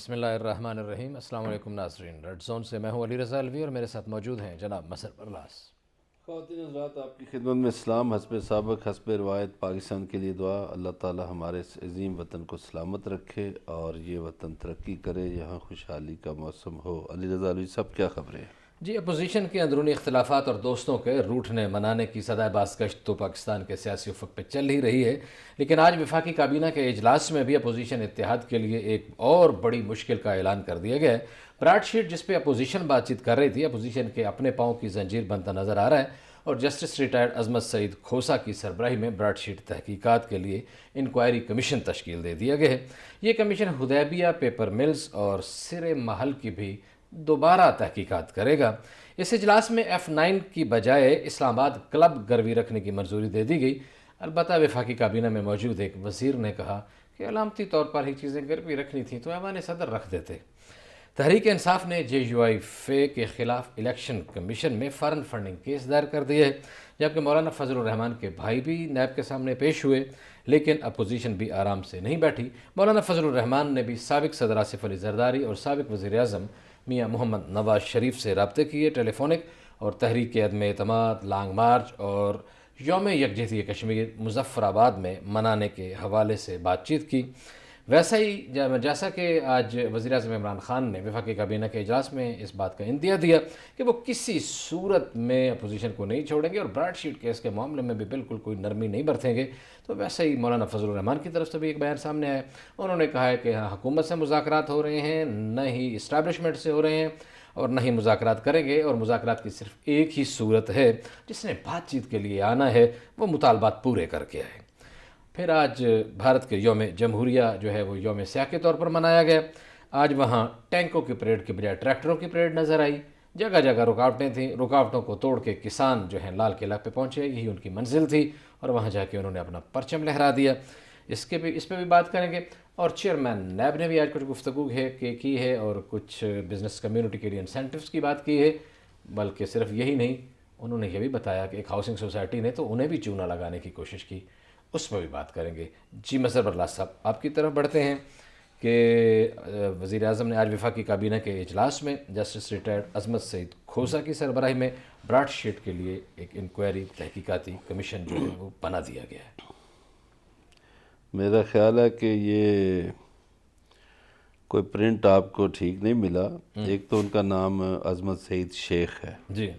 بسم اللہ الرحمن الرحیم۔ السلام علیکم ناظرین، ریڈ زون سے میں ہوں علی رضا الوی اور میرے ساتھ موجود ہیں جناب مسر برلاس۔ خواتین حضرات، آپ کی خدمت میں اسلام حسب سابق حسب روایت پاکستان کے لیے دعا۔ اللہ تعالی ہمارے اس عظیم وطن کو سلامت رکھے اور یہ وطن ترقی کرے، یہاں خوشحالی کا موسم ہو۔ علی رضا الوی صاحب، کیا خبریں؟ جی، اپوزیشن کے اندرونی اختلافات اور دوستوں کے روٹھنے منانے کی صدائے بازگشت تو پاکستان کے سیاسی افق پہ چل ہی رہی ہے، لیکن آج وفاقی کابینہ کے اجلاس میں بھی اپوزیشن اتحاد کے لیے ایک اور بڑی مشکل کا اعلان کر دیا گیا ہے۔ براڈ شیٹ جس پہ اپوزیشن بات چیت کر رہی تھی، اپوزیشن کے اپنے پاؤں کی زنجیر بنتا نظر آ رہا ہے، اور جسٹس ریٹائرڈ عظمت سعید کھوسا کی سربراہی میں براڈ شیٹ تحقیقات کے لیے انکوائری کمیشن تشکیل دے دیا گیا ہے۔ یہ کمیشن حدیبیہ پیپر ملز اور سر محل کی بھی دوبارہ تحقیقات کرے گا۔ اس اجلاس میں F9 کی بجائے اسلام آباد کلب گروی رکھنے کی منظوری دے دی گئی۔ البتہ وفاقی کابینہ میں موجود ایک وزیر نے کہا کہ علامتی طور پر ہی چیزیں گروی رکھنی تھیں تو ایوان صدر رکھ دیتے۔ تحریک انصاف نے JUI فے کے خلاف الیکشن کمیشن میں فارن فنڈنگ کیس دائر کر دیے ہے، جبکہ مولانا فضل الرحمان کے بھائی بھی نیب کے سامنے پیش ہوئے، لیکن اپوزیشن بھی آرام سے نہیں بیٹھی۔ مولانا فضل الرحمان نے بھی سابق صدر آصف علی زرداری اور سابق وزیر اعظم میاں محمد نواز شریف سے رابطے کیے ٹیلی فونک، اور تحریک عدم اعتماد، لانگ مارچ اور یوم یکجہتی کشمیر مظفر آباد میں منانے کے حوالے سے بات چیت کی۔ ویسا ہی جیسا کہ آج وزیر اعظم عمران خان نے وفاقی کابینہ کے اجلاس میں اس بات کا اندیا دیا کہ وہ کسی صورت میں اپوزیشن کو نہیں چھوڑیں گے اور براڈ شیٹ کیس کے معاملے میں بھی بالکل کوئی نرمی نہیں برتیں گے، تو ویسے ہی مولانا فضل الرحمان کی طرف سے بھی ایک بیان سامنے آیا۔ انہوں نے کہا ہے کہ ہاں، حکومت سے مذاکرات ہو رہے ہیں، نہ ہی اسٹیبلشمنٹ سے ہو رہے ہیں، اور نہ ہی مذاکرات کریں گے، اور مذاکرات کی صرف ایک ہی صورت ہے، جس نے بات چیت کے لیے آنا ہے وہ مطالبات پورے کر کے آئے۔ پھر آج بھارت کے یوم جمہوریہ جو ہے وہ یوم سیاہ کے طور پر منایا گیا۔ آج وہاں ٹینکوں کی پریڈ کے بجائے ٹریکٹروں کی پریڈ نظر آئی۔ جگہ جگہ رکاوٹیں تھیں، رکاوٹوں کو توڑ کے کسان جو ہیں لال قلعہ پہ پہنچے، یہی ان کی منزل تھی، اور وہاں جا کے انہوں نے اپنا پرچم لہرا دیا۔ اس پہ بھی بات کریں گے، اور چیئرمین نیب نے بھی آج کچھ گفتگو کی ہے اور کچھ بزنس کمیونٹی کے لیے انسینٹیوز کی بات کی ہے۔ بلکہ صرف یہی نہیں، انہوں نے یہ بھی بتایا کہ ایک ہاؤسنگ سوسائٹی نے تو انہیں بھی چونا لگانے کی کوشش کی، اس پر بھی بات کریں گے۔ جی مسر برلاس صاحب، آپ کی طرف بڑھتے ہیں کہ وزیر اعظم نے آج وفاقی کابینہ کے اجلاس میں جسٹس ریٹائرڈ عظمت سعید کھوسا کی سربراہی میں براڈ شیٹ کے لیے ایک انکوائری تحقیقاتی کمیشن جو ہے وہ بنا دیا گیا ہے۔ میرا خیال ہے کہ یہ کوئی پرنٹ آپ کو ٹھیک نہیں ملا۔ ایک تو ان کا نام عظمت سعید شیخ ہے، جی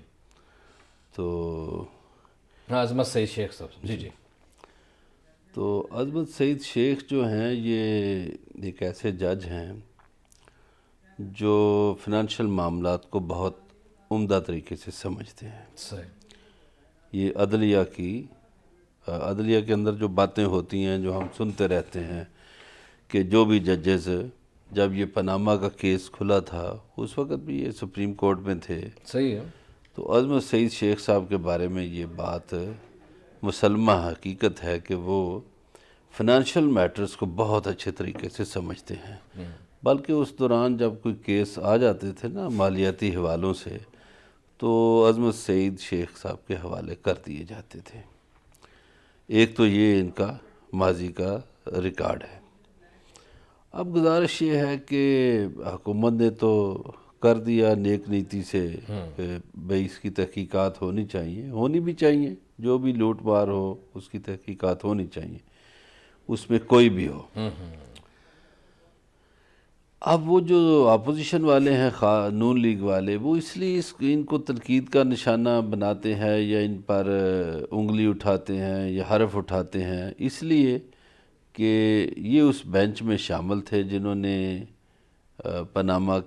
تو ہاں، عظمت سعید شیخ صاحب، جی جی تو عظمت سعید شیخ جو ہیں یہ ایک ایسے جج ہیں جو فنانشل معاملات کو بہت عمدہ طریقے سے سمجھتے ہیں۔ صحیح۔ یہ عدلیہ کے اندر جو باتیں ہوتی ہیں، جو ہم سنتے رہتے ہیں کہ جو بھی ججز، جب یہ پاناما کا کیس کھلا تھا اس وقت بھی یہ سپریم کورٹ میں تھے، صحیح ہے۔ تو عظمت سعید شیخ صاحب کے بارے میں یہ بات مسلمہ حقیقت ہے کہ وہ فنانشل میٹرز کو بہت اچھے طریقے سے سمجھتے ہیں۔ بلکہ اس دوران جب کوئی کیس آ جاتے تھے نا مالیاتی حوالوں سے، تو عظمت سعید شیخ صاحب کے حوالے کر دیے جاتے تھے۔ ایک تو یہ ان کا ماضی کا ریکارڈ ہے۔ اب گزارش یہ ہے کہ حکومت نے تو کر دیا نیک نیتی سے کہ بھئی اس کی تحقیقات ہونی بھی چاہیے، جو بھی لوٹ مار ہو اس کی تحقیقات ہونی چاہیے، اس میں کوئی بھی ہو۔ اب وہ جو اپوزیشن والے ہیں، نون لیگ والے، وہ اس لیے ان کو تنقید کا نشانہ بناتے ہیں یا ان پر انگلی اٹھاتے ہیں یا حرف اٹھاتے ہیں، اس لیے کہ یہ اس بینچ میں شامل تھے جنہوں نے پاناما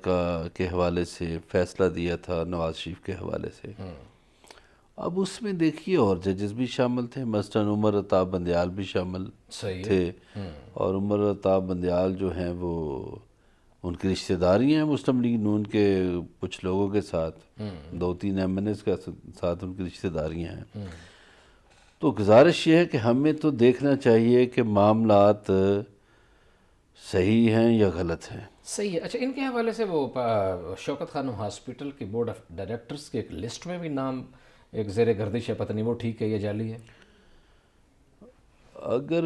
کے حوالے سے فیصلہ دیا تھا، نواز شریف کے حوالے سے۔ اب اس میں دیکھیے اور ججز بھی شامل تھے، مثلاً عمر عطا بندیال بھی شامل تھے، اور عمر عطا بندیال جو ہیں وہ ان کی رشتہ داری ہیں مسلم لیگ نون کے کچھ لوگوں کے ساتھ، 2-3 MNAs کے ساتھ ان کی رشتہ داریاں ہیں۔ تو گزارش یہ ہے کہ ہمیں تو دیکھنا چاہیے کہ معاملات صحیح ہیں یا غلط ہیں۔ صحیح ہے۔ اچھا، ان کے حوالے سے وہ شوکت خانم ہاسپٹل کے بورڈ آف ڈائریکٹرز کے ایک لسٹ میں بھی نام ایک زیر گردش ہے، پتہ نہیں وہ ٹھیک ہے یا جعلی ہے؟ اگر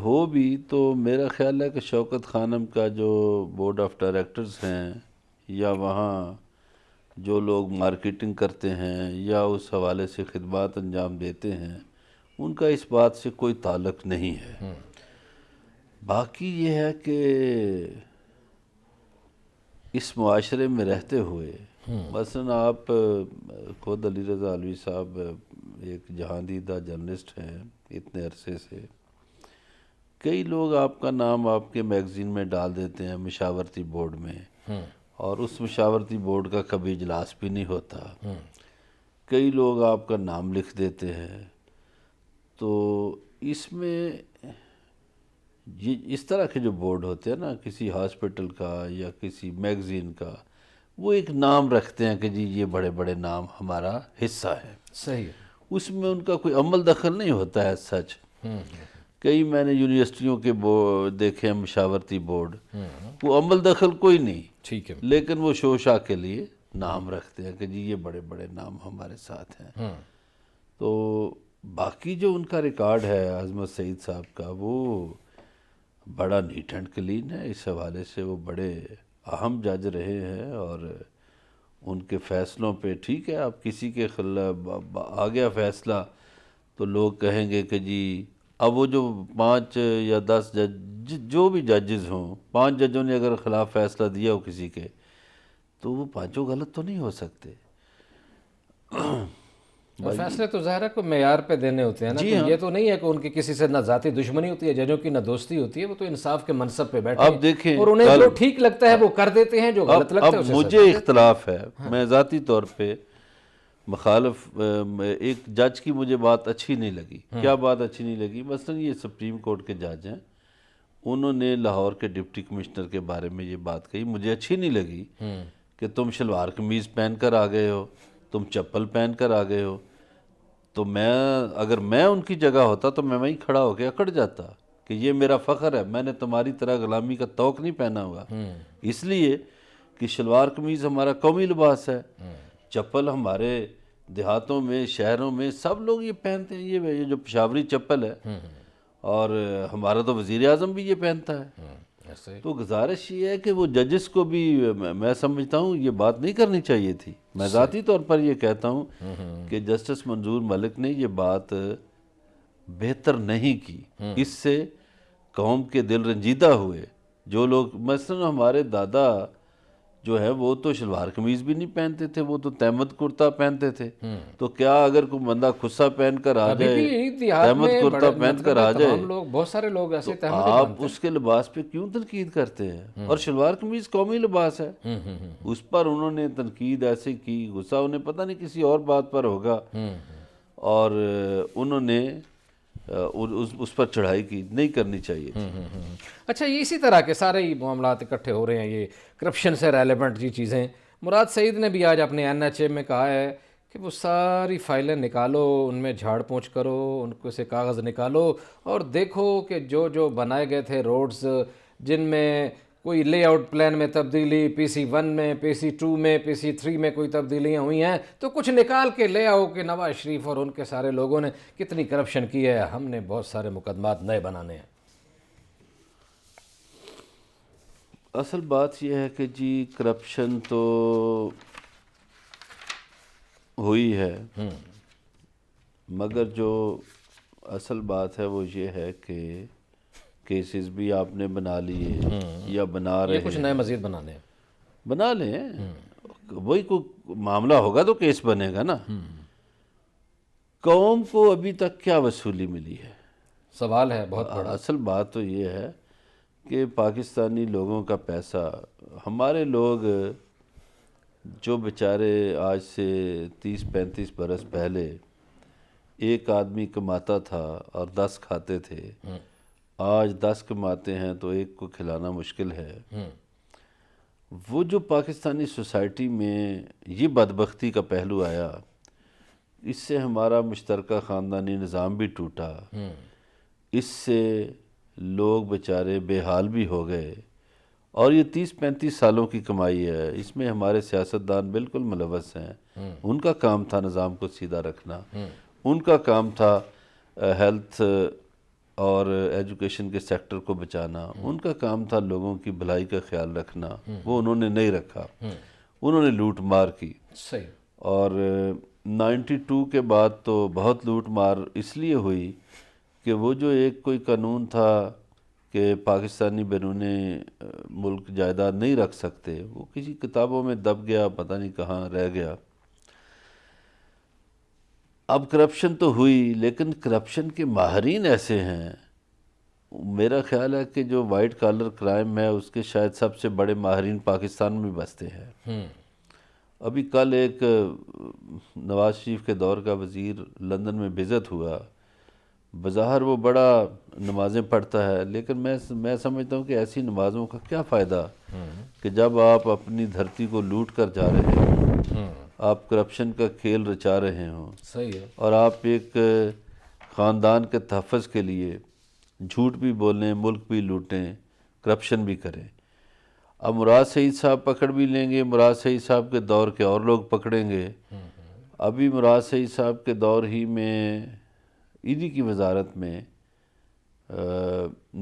ہو بھی تو میرا خیال ہے کہ شوکت خانم کا جو بورڈ آف ڈائریکٹرز ہیں یا وہاں جو لوگ مارکیٹنگ کرتے ہیں یا اس حوالے سے خدمات انجام دیتے ہیں ان کا اس بات سے کوئی تعلق نہیں ہے۔ باقی یہ ہے کہ اس معاشرے میں رہتے ہوئے مثلا آپ خود علی رضا علوی صاحب ایک جہاں دیدہ جرنلسٹ ہیں اتنے عرصے سے، کئی لوگ آپ کا نام آپ کے میگزین میں ڈال دیتے ہیں مشاورتی بورڈ میں، اور اس مشاورتی بورڈ کا کبھی اجلاس بھی نہیں ہوتا، کئی لوگ آپ کا نام لکھ دیتے ہیں۔ تو اس میں یہ اس طرح کے جو بورڈ ہوتے ہیں نا کسی ہاسپٹل کا یا کسی میگزین کا، وہ ایک نام رکھتے ہیں کہ جی یہ بڑے بڑے نام ہمارا حصہ ہے، صحیح ہے۔ اس میں ان کا کوئی عمل دخل نہیں ہوتا ہے سچ۔ کئی میں نے یونیورسٹیوں کے دیکھے ہیں مشاورتی بورڈ، وہ عمل دخل کوئی نہیں، ٹھیک ہے۔ لیکن وہ شوشا کے لیے نام رکھتے ہیں کہ جی یہ بڑے بڑے نام ہمارے ساتھ ہیں۔ تو باقی جو ان کا ریکارڈ ہے عظمت سعید صاحب کا، وہ بڑا نیٹ اینڈ کلین ہے، اس حوالے سے وہ بڑے اہم جج رہے ہیں، اور ان کے فیصلوں پہ ٹھیک ہے آپ کسی کے خلاف آ گیا فیصلہ تو لوگ کہیں گے کہ جی اب وہ جو 5 یا 10 جج جو بھی ججز ہوں، 5 ججوں نے اگر خلاف فیصلہ دیا ہو کسی کے تو وہ 5 غلط تو نہیں ہو سکتے۔ اور فیصلے تو ظاہر ہے کوئی معیار پہ دینے ہوتے ہیں نا، کوئی یہ تو نہیں ہے کہ ان کی کسی سے نہ ذاتی دشمنی ہوتی ہے ججوں کی نہ دوستی ہوتی ہے، وہ تو انصاف کے منصب پہ بیٹھے اب دیکھیں اور انہیں جو ٹھیک لگتا ہے وہ کر دیتے ہیں، جو غلط لگتا ہے اب اسے مجھے اختلاف ہے، میں ذاتی طور پہ مخالف ایک جج کی مجھے بات اچھی نہیں لگی۔ کیا بات اچھی نہیں لگی؟ مثلا یہ سپریم کورٹ کے جج ہیں، انہوں نے لاہور کے ڈپٹی کمشنر کے بارے میں یہ بات کہی، مجھے اچھی نہیں لگی کہ تم شلوار قمیض پہن کر آ گئے ہو، تم چپل پہن کر آ گئے ہو۔ تو اگر میں ان کی جگہ ہوتا تو میں وہیں کھڑا ہو کے اکڑ جاتا کہ یہ میرا فخر ہے، میں نے تمہاری طرح غلامی کا طوق نہیں پہنا ہوا، اس لیے کہ شلوار قمیض ہمارا قومی لباس ہے، چپل ہمارے دیہاتوں میں شہروں میں سب لوگ یہ پہنتے ہیں، یہ جو پشاوری چپل ہے، اور ہمارا تو وزیر اعظم بھی یہ پہنتا ہے۔ تو گزارش یہ ہے کہ وہ ججز کو بھی میں سمجھتا ہوں یہ بات نہیں کرنی چاہیے تھی۔ میں ذاتی طور پر یہ کہتا ہوں کہ جسٹس منظور ملک نے یہ بات بہتر نہیں کی، اس سے قوم کے دل رنجیدہ ہوئے۔ جو لوگ مثلا ہمارے دادا جو ہے وہ تو شلوار قمیض بھی نہیں پہنتے تھے، وہ تو تہمت کرتا پہنتے تھے، تو کیا اگر کوئی بندہ خصہ پہن کر آ جائے، تہمت کرتا پہن کر آ جائے، بہت سارے لوگ ایسے تو آپ اس کے لباس پہ کیوں تنقید کرتے ہیں؟ اور شلوار قمیض قومی لباس ہے، اس پر انہوں نے تنقید ایسے کی، غصہ انہیں پتہ نہیں کسی اور بات پر ہوگا، اور انہوں نے اس پر چڑھائی کی، نہیں کرنی چاہیے تھی۔ اچھا، یہ اسی طرح کے سارے ہی معاملات اکٹھے ہو رہے ہیں، یہ کرپشن سے ریلیونٹ جی چیزیں۔ مراد سعید نے بھی آج اپنے NHA میں کہا ہے کہ وہ ساری فائلیں نکالو، ان میں جھاڑ پونچھ کرو، ان کو سے کاغذ نکالو اور دیکھو کہ جو بنائے گئے تھے روڈز، جن میں کوئی لے آؤٹ پلان میں تبدیلی، PC1 میں، PC2 میں، PC3 میں کوئی تبدیلیاں ہوئی ہیں، تو کچھ نکال کے لے آؤ کہ نواز شریف اور ان کے سارے لوگوں نے کتنی کرپشن کی ہے، ہم نے بہت سارے مقدمات نئے بنانے ہیں۔ اصل بات یہ ہے کہ جی کرپشن تو ہوئی ہے، مگر جو اصل بات ہے وہ یہ ہے کہ کیسز بھی آپ نے بنا لیے یا بنا رہے ہیں، کچھ نئے مزید بنانے ہیں، بنا لیں، وہی کوئی معاملہ ہوگا تو کیس بنے گا نا۔ قوم کو ابھی تک کیا وصولی ملی ہے؟ سوال ہے بہت بڑا۔ اصل بات تو یہ ہے کہ پاکستانی لوگوں کا پیسہ، ہمارے لوگ جو بیچارے آج سے 30-35 برس پہلے ایک آدمی کماتا تھا اور 10 کھاتے تھے، آج 10 کماتے ہیں تو ایک کو کھلانا مشکل ہے۔ وہ جو پاکستانی سوسائٹی میں یہ بدبختی کا پہلو آیا، اس سے ہمارا مشترکہ خاندانی نظام بھی ٹوٹا، اس سے لوگ بیچارے بے حال بھی ہو گئے، اور یہ 30-35 سالوں کی کمائی ہے، اس میں ہمارے سیاستدان بالکل ملوث ہیں۔ ان کا کام تھا نظام کو سیدھا رکھنا، ان کا کام تھا ہیلتھ اور ایجوکیشن کے سیکٹر کو بچانا، ان کا کام تھا لوگوں کی بھلائی کا خیال رکھنا، وہ انہوں نے نہیں رکھا، انہوں نے لوٹ مار کی۔ صحیح۔ اور 92 کے بعد تو بہت لوٹ مار اس لیے ہوئی کہ وہ جو ایک کوئی قانون تھا کہ پاکستانی بیرون ملک جائیداد نہیں رکھ سکتے، وہ کسی کتابوں میں دب گیا، پتہ نہیں کہاں رہ گیا۔ اب کرپشن تو ہوئی، لیکن کرپشن کے ماہرین ایسے ہیں، میرا خیال ہے کہ جو وائٹ کالر کرائم ہے اس کے شاید سب سے بڑے ماہرین پاکستان میں بستے ہیں۔ ابھی کل ایک نواز شریف کے دور کا وزیر لندن میں وزٹ ہوا، بظاہر وہ بڑا نمازیں پڑھتا ہے، لیکن میں سمجھتا ہوں کہ ایسی نمازوں کا کیا فائدہ کہ جب آپ اپنی دھرتی کو لوٹ کر جا رہے ہوں، آپ کرپشن کا کھیل رچا رہے ہوں، صحیح ہے، اور آپ ایک خاندان کے تحفظ کے لیے جھوٹ بھی بولیں، ملک بھی لوٹیں، کرپشن بھی کریں۔ اب مراد سعید صاحب پکڑ بھی لیں گے، مراد سعید صاحب کے دور کے اور لوگ پکڑیں گے۔ ابھی مراد سعید صاحب کے دور ہی میں ایڈی کی وزارت میں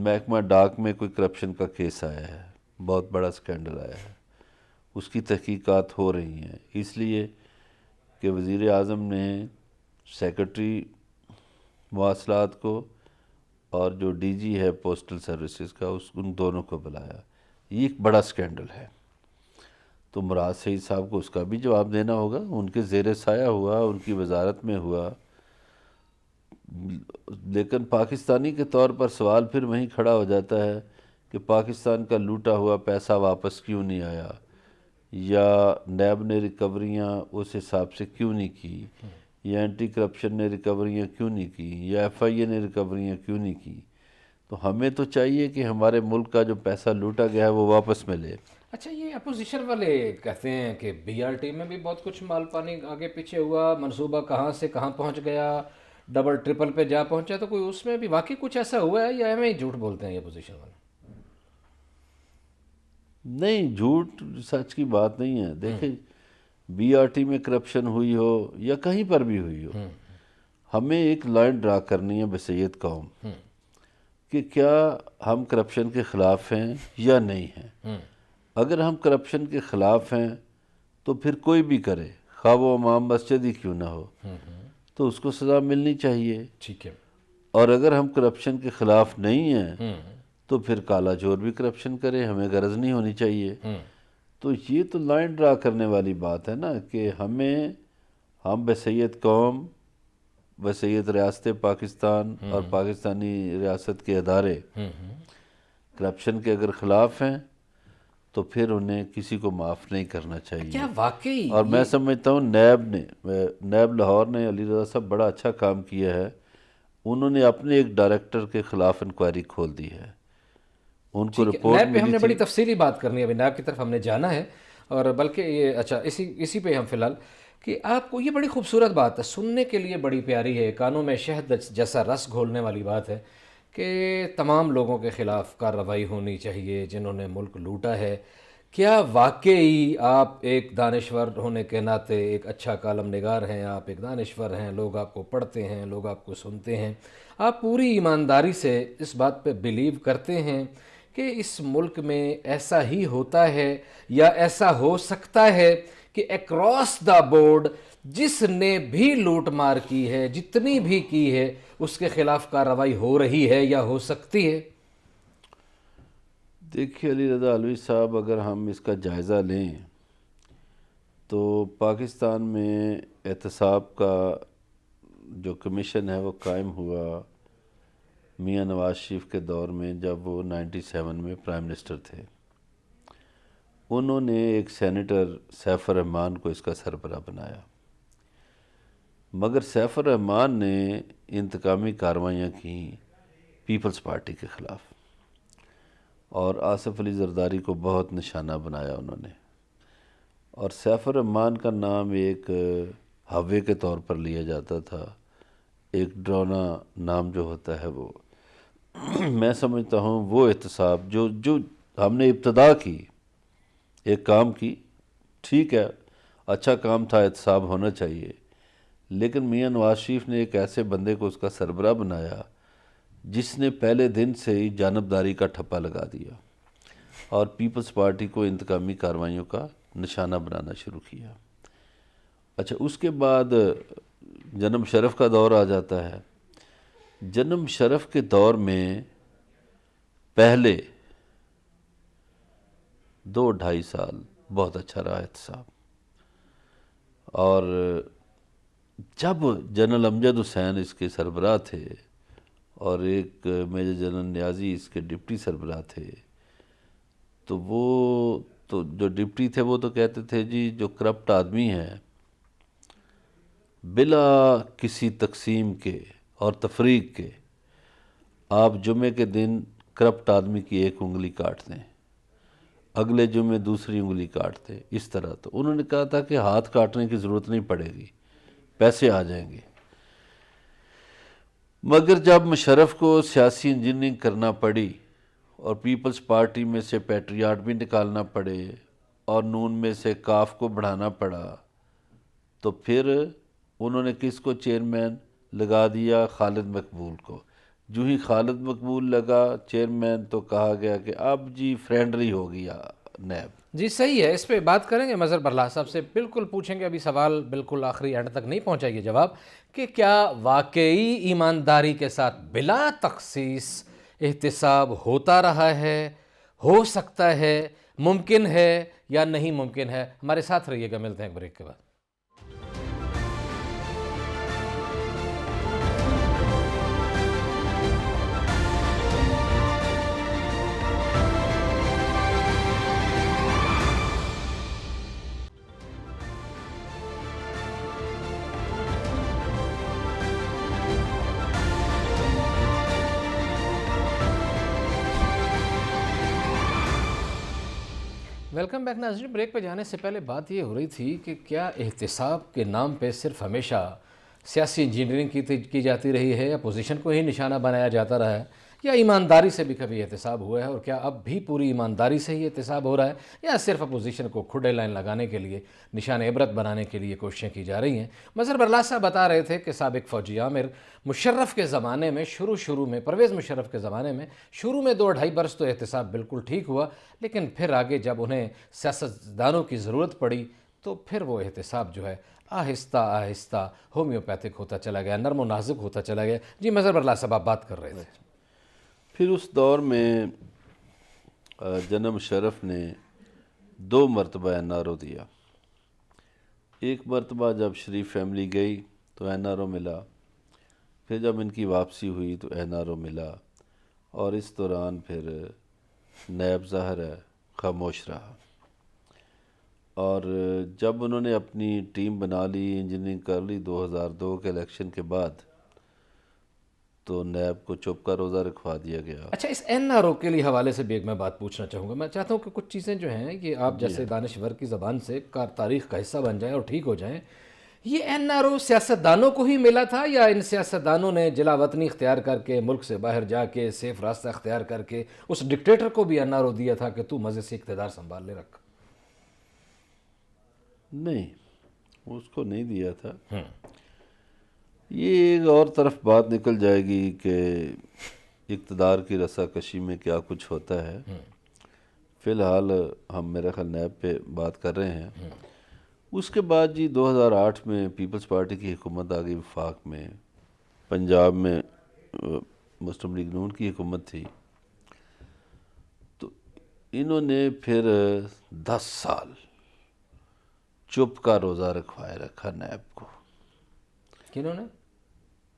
محکمہ ڈاک میں کوئی کرپشن کا کیس آیا ہے، بہت بڑا سکینڈل آیا ہے، اس کی تحقیقات ہو رہی ہیں، اس لیے کہ وزیر اعظم نے سیکرٹری مواصلات کو اور جو ڈی جی ہے پوسٹل سروسز کا ان دونوں کو بلایا۔ یہ ایک بڑا سکینڈل ہے، تو مراد سعید صاحب کو اس کا بھی جواب دینا ہوگا، ان کے زیر سایہ ہوا، ان کی وزارت میں ہوا۔ لیکن پاکستانی کے طور پر سوال پھر وہیں کھڑا ہو جاتا ہے کہ پاکستان کا لوٹا ہوا پیسہ واپس کیوں نہیں آیا، یا نیب نے ریکوریاں اس حساب سے کیوں نہیں کی، یا اینٹی کرپشن نے ریکوریاں کیوں نہیں کی، یا ایف آئی اے نے ریکوریاں کیوں نہیں کی۔ تو ہمیں تو چاہیے کہ ہمارے ملک کا جو پیسہ لوٹا گیا ہے وہ واپس ملے۔ اچھا، یہ اپوزیشن والے کہتے ہیں کہ بی آر ٹی میں بھی بہت کچھ مال پانی آگے پیچھے ہوا، منصوبہ کہاں سے کہاں پہنچ گیا، ڈبل ٹرپل پہ جا پہنچا، تو کوئی اس میں بھی واقعی کچھ ایسا ہوا ہے یا ہمیں ہی جھوٹ بولتے ہیں یہ اپوزیشن والے؟ نہیں، جھوٹ سچ کی بات نہیں ہے۔ دیکھیں، بی آر ٹی میں کرپشن ہوئی ہو یا کہیں پر بھی ہوئی ہو، ہمیں ایک لائن ڈرا کرنی ہے بسید قوم کہ کیا ہم کرپشن کے خلاف ہیں یا نہیں ہیں۔ اگر ہم کرپشن کے خلاف ہیں تو پھر کوئی بھی کرے، خواہ وہ امام مسجد ہی کیوں نہ ہو، تو اس کو سزا ملنی چاہیے۔ ٹھیک ہے۔ اور اگر ہم کرپشن کے خلاف نہیں ہیں تو پھر کالا چور بھی کرپشن کرے، ہمیں غرض نہیں ہونی چاہیے۔ تو یہ تو لائن ڈرا کرنے والی بات ہے نا کہ ہم بسید قوم، بسید ریاست پاکستان اور پاکستانی ریاست کے ادارے کرپشن کے اگر خلاف ہیں تو پھر انہیں کسی کو معاف نہیں کرنا چاہیے۔ کیا واقعی اور میں سمجھتا ہوں نیب لاہور نے، علی رضا صاحب، بڑا اچھا کام کیا ہے۔ انہوں نے اپنے ایک ڈائریکٹر کے خلاف انکوائری کھول دی ہے، ان کو رپورٹ نیب پہ ہم ملی نے تھی۔ بڑی تفصیلی بات کرنی ہے، ابھی نیب کی طرف ہم نے جانا ہے، اور بلکہ یہ اچھا اسی پہ ہم فی الحال کہ آپ کو یہ بڑی خوبصورت بات ہے، سننے کے لیے بڑی پیاری ہے، کانوں میں شہد جیسا رس گھولنے والی بات ہے کہ تمام لوگوں کے خلاف کارروائی ہونی چاہیے جنہوں نے ملک لوٹا ہے۔ کیا واقعی آپ ایک دانشور ہونے کے ناطے ایک اچھا کالم نگار ہیں، آپ ایک دانشور ہیں، لوگ آپ کو پڑھتے ہیں، لوگ آپ کو سنتے ہیں، آپ پوری ایمانداری سے اس بات پہ بلیو کرتے ہیں کہ اس ملک میں ایسا ہی ہوتا ہے یا ایسا ہو سکتا ہے کہ اکراس دا بورڈ جس نے بھی لوٹ مار کی ہے، جتنی بھی کی ہے، اس کے خلاف کارروائی ہو رہی ہے یا ہو سکتی ہے؟ دیکھیے علی رضا علوی صاحب، اگر ہم اس کا جائزہ لیں تو پاکستان میں احتساب کا جو کمیشن ہے وہ قائم ہوا میاں نواز شریف کے دور میں، جب وہ 97 میں پرائم منسٹر تھے۔ انہوں نے ایک سینیٹر سیف الرحمان کو اس کا سربراہ بنایا، مگر سیف الرحمان نے انتقامی کارروائیاں کی پیپلز پارٹی کے خلاف، اور آصف علی زرداری کو بہت نشانہ بنایا انہوں نے، اور سیف الرحمان کا نام ایک ہوے کے طور پر لیا جاتا تھا، ایک ڈرونا نام جو ہوتا ہے وہ۔ میں سمجھتا ہوں وہ احتساب جو ہم نے ابتدا کی، ایک کام کی، ٹھیک ہے، اچھا کام تھا، احتساب ہونا چاہیے، لیکن میاں نواز شریف نے ایک ایسے بندے کو اس کا سربراہ بنایا جس نے پہلے دن سے ہی جانبداری کا ٹھپا لگا دیا اور پیپلز پارٹی کو انتقامی کارروائیوں کا نشانہ بنانا شروع کیا۔ اچھا، اس کے بعد جنم شرف کا دور آ جاتا ہے۔ جنم شرف کے دور میں پہلے 2-2.5 سال بہت اچھا رہا احتساب، اور جب جنرل امجد حسین اس کے سربراہ تھے اور ایک میجر جنرل نیازی اس کے ڈپٹی سربراہ تھے، تو وہ تو جو ڈپٹی تھے وہ تو کہتے تھے جی جو کرپٹ آدمی ہے بلا کسی تقسیم کے اور تفریق کے آپ جمعے کے دن کرپٹ آدمی کی ایک انگلی کاٹ دیں، اگلے جمعے دوسری انگلی کاٹ دیں، اس طرح۔ تو انہوں نے کہا تھا کہ ہاتھ کاٹنے کی ضرورت نہیں پڑے گی، پیسے آ جائیں گے۔ مگر جب مشرف کو سیاسی انجینئرنگ کرنا پڑی اور پیپلز پارٹی میں سے پیٹریاٹ بھی نکالنا پڑے اور نون میں سے کاف کو بڑھانا پڑا، تو پھر انہوں نے کس کو چیئرمین لگا دیا؟ خالد مقبول کو۔ جو ہی خالد مقبول لگا چیئرمین تو کہا گیا کہ اب جی فرینڈلی ہو گیا نیب۔ جی صحیح ہے، اس پہ بات کریں گے مظہر برلا صاحب سے، بالکل پوچھیں گے، ابھی سوال بالکل آخری اینڈ تک نہیں پہنچا یہ جواب، کہ کیا واقعی ایمانداری کے ساتھ بلا تخصیص احتساب ہوتا رہا ہے، ہو سکتا ہے، ممکن ہے یا نہیں ممکن ہے؟ ہمارے ساتھ رہیے گا، ملتے ہیں ایک بریک کے بعد۔ ویلکم بیک ناظرین، بریک پہ جانے سے پہلے بات یہ ہو رہی تھی کہ کیا احتساب کے نام پہ صرف ہمیشہ سیاسی انجینئرنگ کی جاتی رہی ہے، یا پوزیشن کو ہی نشانہ بنایا جاتا رہا ہے، یا ایمانداری سے بھی کبھی احتساب ہوا ہے، اور کیا اب بھی پوری ایمانداری سے ہی احتساب ہو رہا ہے، یا صرف اپوزیشن کو کھڑے لائن لگانے کے لیے، نشان عبرت بنانے کے لیے کوششیں کی جا رہی ہیں؟ مظہر برلا صاحب بتا رہے تھے کہ سابق فوجی عامر مشرف کے زمانے میں شروع میں پرویز مشرف کے زمانے میں شروع میں 2-2.5 برس تو احتساب بالکل ٹھیک ہوا، لیکن پھر آگے جب انہیں سیاستدانوں کی ضرورت پڑی تو پھر وہ احتساب جو ہے آہستہ آہستہ ہومیوپیتھک ہوتا چلا گیا، نرم و نازک ہوتا چلا گیا۔ جی مظہر برلا صاحب آپ بات کر رہے تھے۔ پھر اس دور میں جنم شرف نے 2 مرتبہ این آر او دیا۔ ایک مرتبہ جب شریف فیملی گئی تو این آر او ملا، پھر جب ان کی واپسی ہوئی تو این آر او ملا، اور اس دوران پھر نیب ظاہر ہے خاموش رہا۔ اور جب انہوں نے اپنی ٹیم بنا لی، انجینئرنگ کر لی 2002 کے الیکشن کے بعد، تو نیب کو چپ کا روزہ رکھوا دیا گیا۔ اچھا، اس این آر او کے لیے حوالے سے بھی ایک میں بات پوچھنا چاہوں گا۔ میں چاہتا ہوں کہ کچھ چیزیں جو ہیں یہ آپ جیسے دانشور کی زبان سے تاریخ کا حصہ بن جائیں اور ٹھیک ہو جائیں۔ یہ این آر او سیاستدانوں کو ہی ملا تھا، یا ان سیاستدانوں نے جلا وطنی اختیار کر کے ملک سے باہر جا کے سیف راستہ اختیار کر کے اس ڈکٹیٹر کو بھی این آر او دیا تھا کہ تو مزے سے اقتدار سنبھال لے رکھ؟ نہیں، اس کو نہیں دیا تھا۔ یہ ایک اور طرف بات نکل جائے گی کہ اقتدار کی رسا کشی میں کیا کچھ ہوتا ہے۔ فی الحال ہم میرے خیال نیب پہ بات کر رہے ہیں۔ اس کے بعد جی 2008 میں پیپلز پارٹی کی حکومت آ گئی وفاق میں، پنجاب میں مسلم لیگ نون کی حکومت تھی، تو انہوں نے پھر 10 سال چپ کا روزہ رکھوائے رکھا نیب کو۔ کنہوں نے؟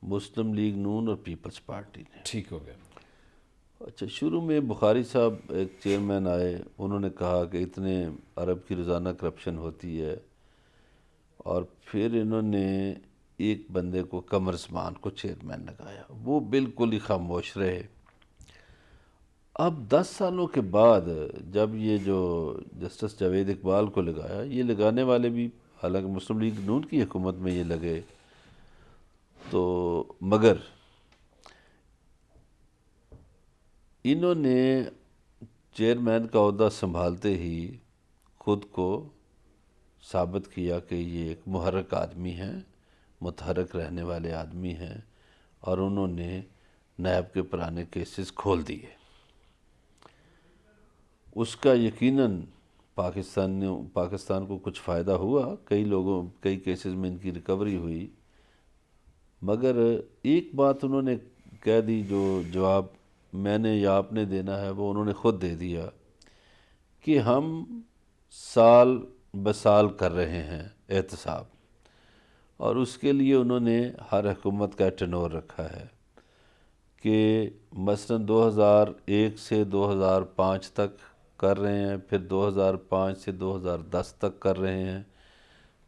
مسلم لیگ نون اور پیپلز پارٹی نے۔ ٹھیک ہو گیا۔ اچھا، شروع میں بخاری صاحب ایک چیئرمین آئے، انہوں نے کہا کہ اتنے ارب کی روزانہ کرپشن ہوتی ہے، اور پھر انہوں نے ایک بندے کو قمر زمان کو چیئرمین لگایا، وہ بالکل ہی خاموش رہے۔ اب 10 سالوں کے بعد جب یہ جو جسٹس جاوید اقبال کو لگایا، یہ لگانے والے بھی حالانکہ مسلم لیگ نون کی حکومت میں یہ لگے، تو مگر انہوں نے چیئرمین کا عہدہ سنبھالتے ہی خود کو ثابت کیا کہ یہ ایک محرک آدمی ہیں، متحرک رہنے والے آدمی ہیں، اور انہوں نے نیب کے پرانے کیسز کھول دیے۔ اس کا یقیناً پاکستان کو کچھ فائدہ ہوا، کئی کیسز میں ان کی ریکوری ہوئی، مگر ایک بات انہوں نے کہہ دی جو جواب میں نے یا آپ نے دینا ہے وہ انہوں نے خود دے دیا کہ ہم سال بسال کر رہے ہیں احتساب، اور اس کے لیے انہوں نے ہر حکومت کا ٹینور رکھا ہے کہ مثلا 2001 سے 2005 تک کر رہے ہیں، پھر 2005 سے 2010 تک کر رہے ہیں،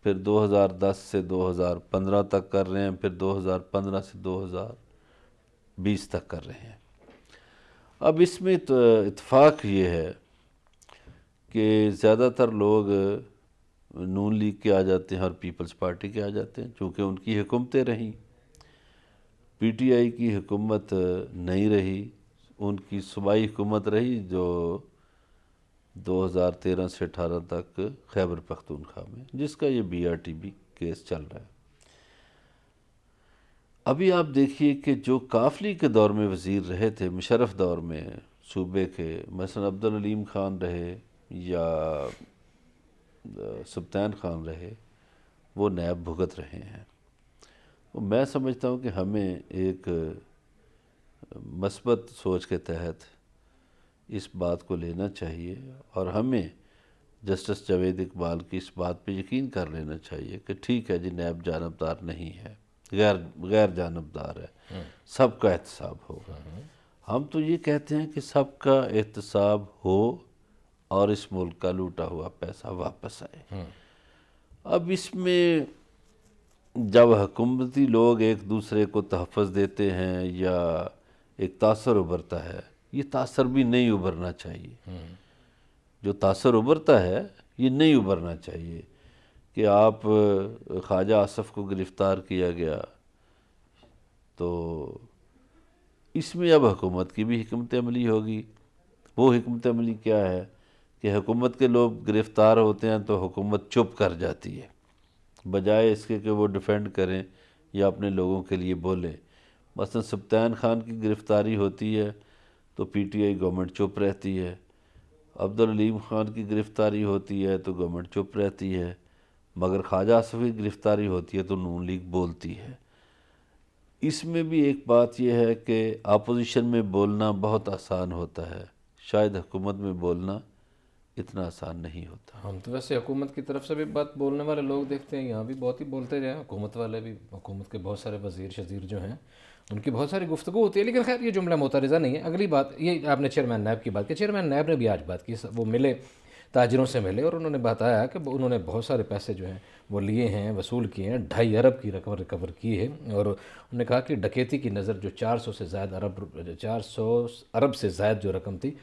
پھر 2010 سے 2015 تک کر رہے ہیں، پھر 2015 سے 2020 تک کر رہے ہیں۔ اب اس میں اتفاق یہ ہے کہ زیادہ تر لوگ نون لیگ کے آ جاتے ہیں اور پیپلز پارٹی کے آ جاتے ہیں، چونکہ ان کی حکومتیں رہیں۔ پی ٹی آئی کی حکومت نہیں رہی، ان کی صوبائی حکومت رہی جو 2013 سے 18 تک خیبر پختونخوا میں، جس کا یہ B R T B case چل رہا ہے۔ ابھی آپ دیکھیے کہ جو کافلی کے دور میں وزیر رہے تھے، مشرف دور میں صوبے کے، مثلا عبدالعلیم خان رہے یا سبطین خان رہے، وہ نیب بھگت رہے ہیں۔ میں سمجھتا ہوں کہ ہمیں ایک مثبت سوچ کے تحت اس بات کو لینا چاہیے، اور ہمیں جسٹس جاوید اقبال کی اس بات پہ یقین کر لینا چاہیے کہ ٹھیک ہے جی، نیب جانبدار نہیں ہے، غیر جانبدار ہے، سب کا احتساب ہوگا۔ ہم تو یہ کہتے ہیں کہ سب کا احتساب ہو اور اس ملک کا لوٹا ہوا پیسہ واپس آئے۔ اب اس میں جب حکومتی لوگ ایک دوسرے کو تحفظ دیتے ہیں یا ایک تاثر ابھرتا ہے، یہ تاثر بھی نہیں ابھرنا چاہیے۔ جو تاثر ابھرتا ہے یہ نہیں ابھرنا چاہیے کہ آپ خواجہ آصف کو گرفتار کیا گیا، تو اس میں اب حکومت کی بھی حکمت عملی ہوگی۔ وہ حکمت عملی کیا ہے کہ حکومت کے لوگ گرفتار ہوتے ہیں تو حکومت چپ کر جاتی ہے، بجائے اس کے کہ وہ ڈیفینڈ کریں یا اپنے لوگوں کے لیے بولیں۔ مثلا سبطین خان کی گرفتاری ہوتی ہے تو پی ٹی آئی گورنمنٹ چپ رہتی ہے، عبدالعلیم خان کی گرفتاری ہوتی ہے تو گورنمنٹ چپ رہتی ہے، مگر خواجہ آصف کی گرفتاری ہوتی ہے تو نون لیگ بولتی ہے۔ اس میں بھی ایک بات یہ ہے کہ اپوزیشن میں بولنا بہت آسان ہوتا ہے، شاید حکومت میں بولنا اتنا آسان نہیں ہوتا۔ ہم تو ویسے حکومت کی طرف سے بھی بات بولنے والے لوگ دیکھتے ہیں، یہاں بھی بہت ہی بولتے رہے ہیں، حکومت والے بھی، حکومت کے بہت سارے وزیر شزیر جو ہیں ان کی بہت ساری گفتگو ہوتی ہے، لیکن خیر یہ جملہ معترضہ نہیں ہے۔ اگلی بات یہ آپ نے چیئرمین نیب کی بات کی، چیئرمین نیب نے بھی آج بات کی، وہ ملے، تاجروں سے ملے، اور انہوں نے بتایا کہ انہوں نے بہت سارے پیسے جو ہیں وہ لیے ہیں، وصول کیے ہیں، 2.5 ارب کی رقم ریکور کی ہے، اور انہوں نے کہا کہ ڈکیتی کی نظر جو 400 ارب سے زائد جو رقم تھی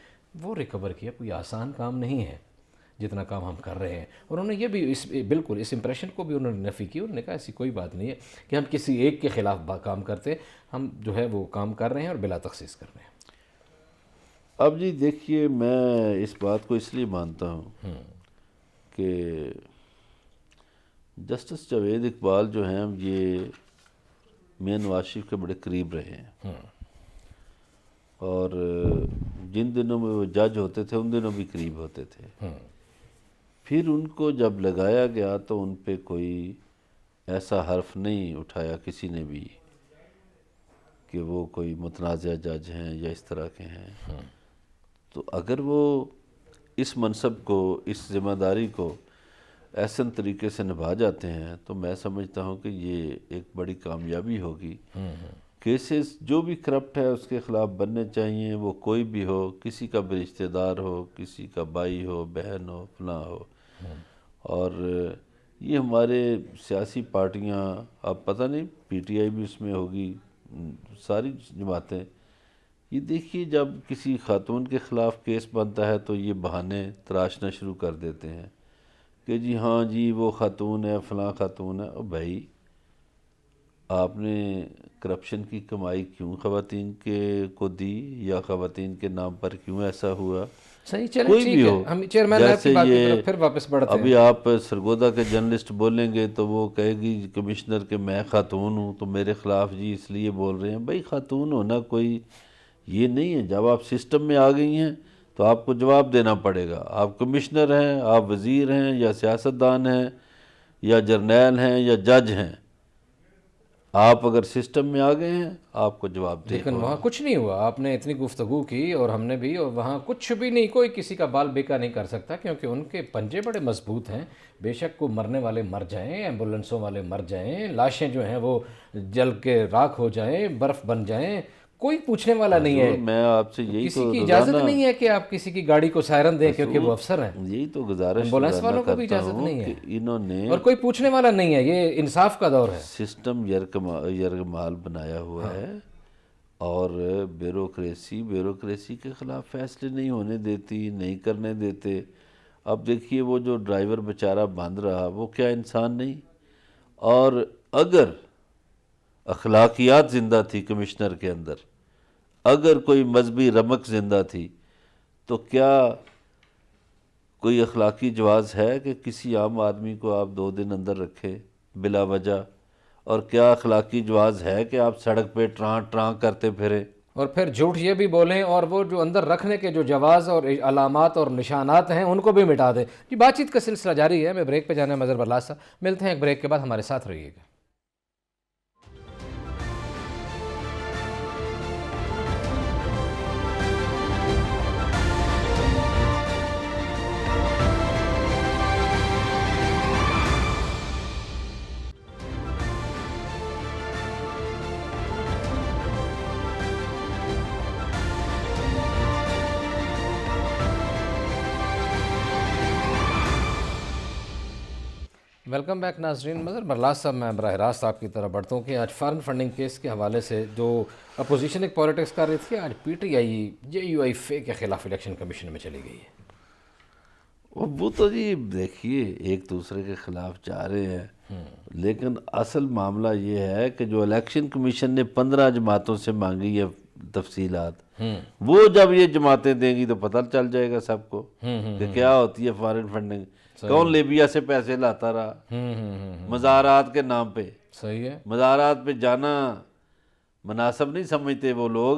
وہ ریکور کیا، کوئی آسان کام نہیں ہے جتنا کام ہم کر رہے ہیں۔ اور انہوں نے یہ بھی بالکل اس امپریشن کو بھی انہوں نے نفی کی، انہوں نے کہا ایسی کوئی بات نہیں ہے کہ ہم کسی ایک کے خلاف کام کرتے، ہم جو ہے وہ کام کر رہے ہیں اور بلا تخصیص کر رہے ہیں۔ اب جی دیکھیے، میں اس بات کو اس لیے مانتا ہوں کہ جسٹس جاوید اقبال جو ہیں یہ میاں نواز شریف کے بڑے قریب رہے ہیں، اور جن دنوں میں وہ جج ہوتے تھے ان دنوں بھی قریب ہوتے تھے۔ پھر ان کو جب لگایا گیا تو ان پہ کوئی ایسا حرف نہیں اٹھایا کسی نے بھی کہ وہ کوئی متنازع جج ہیں یا اس طرح کے ہیں۔ تو اگر وہ اس منصب کو، اس ذمہ داری کو احسن طریقے سے نبھا جاتے ہیں تو میں سمجھتا ہوں کہ یہ ایک بڑی کامیابی ہوگی۔ کیسز جو بھی کرپٹ ہے اس کے خلاف بننے چاہیے، وہ کوئی بھی ہو، کسی کا بھی رشتہ دار ہو، کسی کا بھائی ہو، بہن ہو، فلاں ہو۔ اور یہ ہمارے سیاسی پارٹیاں، اب پتہ نہیں پی ٹی آئی بھی اس میں ہوگی، ساری جماعتیں، یہ دیکھیے جب کسی خاتون کے خلاف کیس بنتا ہے تو یہ بہانے تراشنا شروع کر دیتے ہیں کہ جی ہاں جی وہ خاتون ہے، فلاں خاتون ہے۔ او بھائی، آپ نے کرپشن کی کمائی کیوں خواتین کے کو دی، یا خواتین کے نام پر کیوں ایسا ہوا؟ صحیح، چلیں کوئی بھی ٹھیک ہے، ہو، ہم چیئرمین صاحب کی جیسے بات کی یہ طرف پھر واپس بڑھتے ہیں۔ ابھی آپ سرگودا کے جرنلسٹ بولیں گے تو وہ کہے گی کمشنر کہ میں خاتون ہوں تو میرے خلاف جی اس لیے بول رہے ہیں۔ بھائی خاتون ہونا کوئی یہ نہیں ہے، جب آپ سسٹم میں آ گئی ہیں تو آپ کو جواب دینا پڑے گا۔ آپ کمشنر ہیں، آپ وزیر ہیں، یا سیاستدان ہیں، یا جرنیل ہیں، یا جج ہیں، آپ اگر سسٹم میں آ گئے ہیں آپ کو جواب دہ لیکن وہاں ہونا۔ کچھ نہیں ہوا، آپ نے اتنی گفتگو کی اور ہم نے بھی، اور وہاں کچھ بھی نہیں، کوئی کسی کا بال بیکا نہیں کر سکتا، کیونکہ ان کے پنجے بڑے مضبوط ہیں۔ بے شک کو مرنے والے مر جائیں، ایمبولنسوں والے مر جائیں، لاشیں جو ہیں وہ جل کے راکھ ہو جائیں، برف بن جائیں، کوئی پوچھنے والا نہیں حضور ہے۔ میں آپ سے یہی کسی تو کی روزانہ، اجازت نہیں ہے کہ آپ کسی کی گاڑی کو سائرن دیں کیونکہ وہ حضور افسر ہیں۔ یہی تو گزارش ایمبولینس روزانہ والوں کو بھی کرتا اجازت ہوں نہیں ہے، کہ انہوں نے اور کوئی پوچھنے والا نہیں ہے۔ یہ انصاف کا دور ہے۔ سسٹم یرغمال بنایا ہوا ہے، اور بیوروکریسی کے خلاف فیصلے نہیں ہونے دیتی، نہیں کرنے دیتے۔ اب دیکھیے وہ جو ڈرائیور بیچارہ بند رہا وہ کیا انسان نہیں؟ اور اگر اخلاقیات زندہ تھی کمشنر کے اندر، اگر کوئی مذہبی رمق زندہ تھی، تو کیا کوئی اخلاقی جواز ہے کہ کسی عام آدمی کو آپ 2 دن اندر رکھے بلا وجہ؟ اور کیا اخلاقی جواز ہے کہ آپ سڑک پہ ٹراں کرتے پھریں؟ اور پھر جھوٹ یہ بھی بولیں، اور وہ جو اندر رکھنے کے جو جواز اور علامات اور نشانات ہیں ان کو بھی مٹا دیں۔ یہ بات چیت کا سلسلہ جاری ہے۔ ہمیں بریک پہ جانا ہے مظہر برلاس صاحب، ملتے ہیں ایک بریک کے بعد، ہمارے ساتھ رہیے گا۔ ویلکم بیک ناظرین۔ مظہر برلاس صاحب، میں براہ راست آپ کی طرف بڑھتا ہوں کہ آج فارن فنڈنگ کیس کے حوالے سے جو اپوزیشن ایک پالیٹکس کر رہی تھی، آج پی ٹی آئی JUI کے خلاف الیکشن کمیشن میں چلی گئی ہے۔ وہ تو جی دیکھیے ایک دوسرے کے خلاف جا رہے ہیں، لیکن اصل معاملہ یہ ہے کہ جو الیکشن کمیشن نے 15 جماعتوں سے مانگی ہے تفصیلات، وہ جب یہ جماعتیں دیں گی تو پتہ چل جائے گا سب کو کہ کیا ہوتی ہے فارن فنڈنگ، کون لیبیا سے پیسے لاتا رہا مزارات کے نام پہ۔ صحیح ہے۔ مزارات پہ جانا مناسب نہیں سمجھتے وہ لوگ،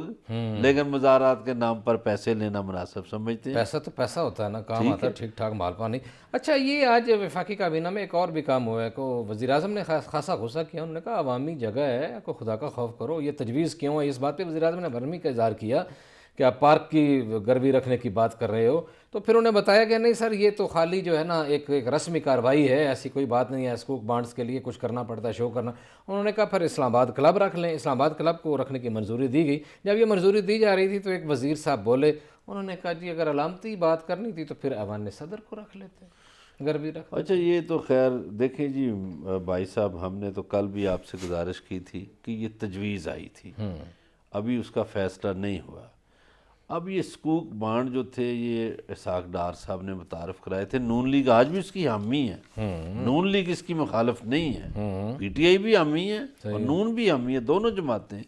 لیکن مزارات کے نام پر پیسے لینا مناسب سمجھتے ہیں۔ پیسہ تو پیسہ ہوتا ہے نا، کام آتا ہے ٹھیک ٹھاک مال پانی۔ اچھا، یہ آج وفاقی کابینہ میں ایک اور بھی کام ہوا ہے کہ وزیر اعظم نے خاصا غصہ کیا۔ انہوں نے کہا عوامی جگہ ہے، کو خدا کا خوف کرو، یہ تجویز کیوں ہے؟ اس بات پہ وزیر اعظم نے برہمی کا اظہار کیا کہ آپ پارک کی گروی رکھنے کی بات کر رہے ہو، تو پھر انہیں بتایا کہ نہیں سر، یہ تو خالی جو ہے نا ایک رسمی کارروائی ہے، ایسی کوئی بات نہیں ہے، اسکوک بانڈز کے لیے کچھ کرنا پڑتا ہے، شو کرنا۔ انہوں نے کہا پھر اسلام آباد کلب رکھ لیں۔ اسلام آباد کلب کو رکھنے کی منظوری دی گئی۔ جب یہ منظوری دی جا رہی تھی تو ایک وزیر صاحب بولے، انہوں نے کہا جی اگر علامتی بات کرنی تھی تو پھر ایوان صدر کو رکھ لیتے، گروی رکھ۔ اچھا یہ تو خیر دیکھیں جی بھائی صاحب، ہم نے تو کل بھی آپ سے گزارش کی تھی کہ یہ تجویز آئی تھی، ابھی اس کا فیصلہ نہیں ہوا۔ اب یہ سکوک بانڈ جو تھے یہ اسحاق ڈار صاحب نے متعارف کرائے تھے۔ نون لیگ آج بھی اس کی حامی ہے، نون لیگ اس کی مخالف نہیں ہے، پی ٹی آئی بھی حامی ہے اور نون بھی حامی ہے، دونوں جماعتیں۔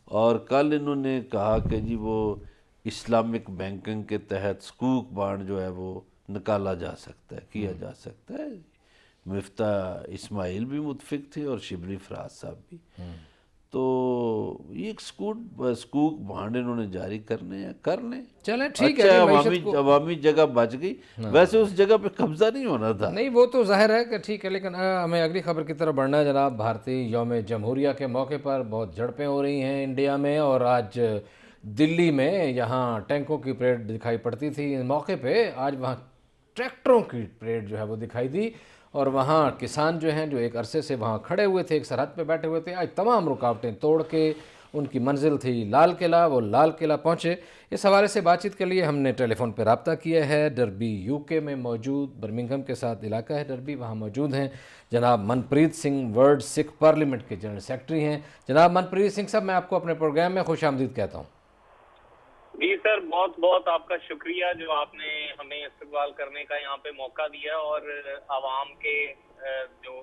اور کل انہوں نے کہا کہ جی وہ اسلامک بینکنگ کے تحت سکوک بانڈ جو ہے وہ نکالا جا سکتا ہے، کیا جا سکتا ہے۔ مفتاح اسماعیل بھی متفق تھے اور شبلی فراز صاحب بھی۔ تو یہ ایک سکوک بانڈ انہوں نے جاری کرنے ہیں، کر لیں، چلیں ٹھیک ہے اچھا عوامی جگہ بچ گئی، ویسے اس جگہ پہ قبضہ نہیں ہونا تھا۔ نہیں وہ تو ظاہر ہے کہ ٹھیک ہے، لیکن ہمیں اگلی خبر کی طرف بڑھنا ہے جناب۔ بھارتی یوم جمہوریہ کے موقع پر بہت جھڑپیں ہو رہی ہیں انڈیا میں، اور آج دلی میں یہاں ٹینکوں کی پریڈ دکھائی پڑتی تھی۔ اس موقع پہ آج وہاں ٹریکٹروں کی پریڈ جو ہے وہ دکھائی دی، اور وہاں کسان جو ہیں جو ایک عرصے سے وہاں کھڑے ہوئے تھے، ایک سرحد پہ بیٹھے ہوئے تھے، آج تمام رکاوٹیں توڑ کے ان کی منزل تھی لال قلعہ، وہ لال قلعہ پہنچے۔ اس حوالے سے بات چیت کے لیے ہم نے ٹیلی فون پہ رابطہ کیا ہے۔ ڈربی UK میں موجود برمنگھم کے ساتھ علاقہ ہے ڈربی، وہاں موجود ہیں جناب منپریت سنگھ، ورلڈ سکھ پارلیمنٹ کے جنرل سیکرٹری ہیں۔ جناب منپریت سنگھ صاحب، میں آپ کو اپنے پروگرام میں خوش آمدید کہتا ہوں۔ جی سر، بہت بہت آپ کا شکریہ جو آپ نے ہمیں استقبال کرنے کا یہاں پہ موقع دیا، اور عوام کے جو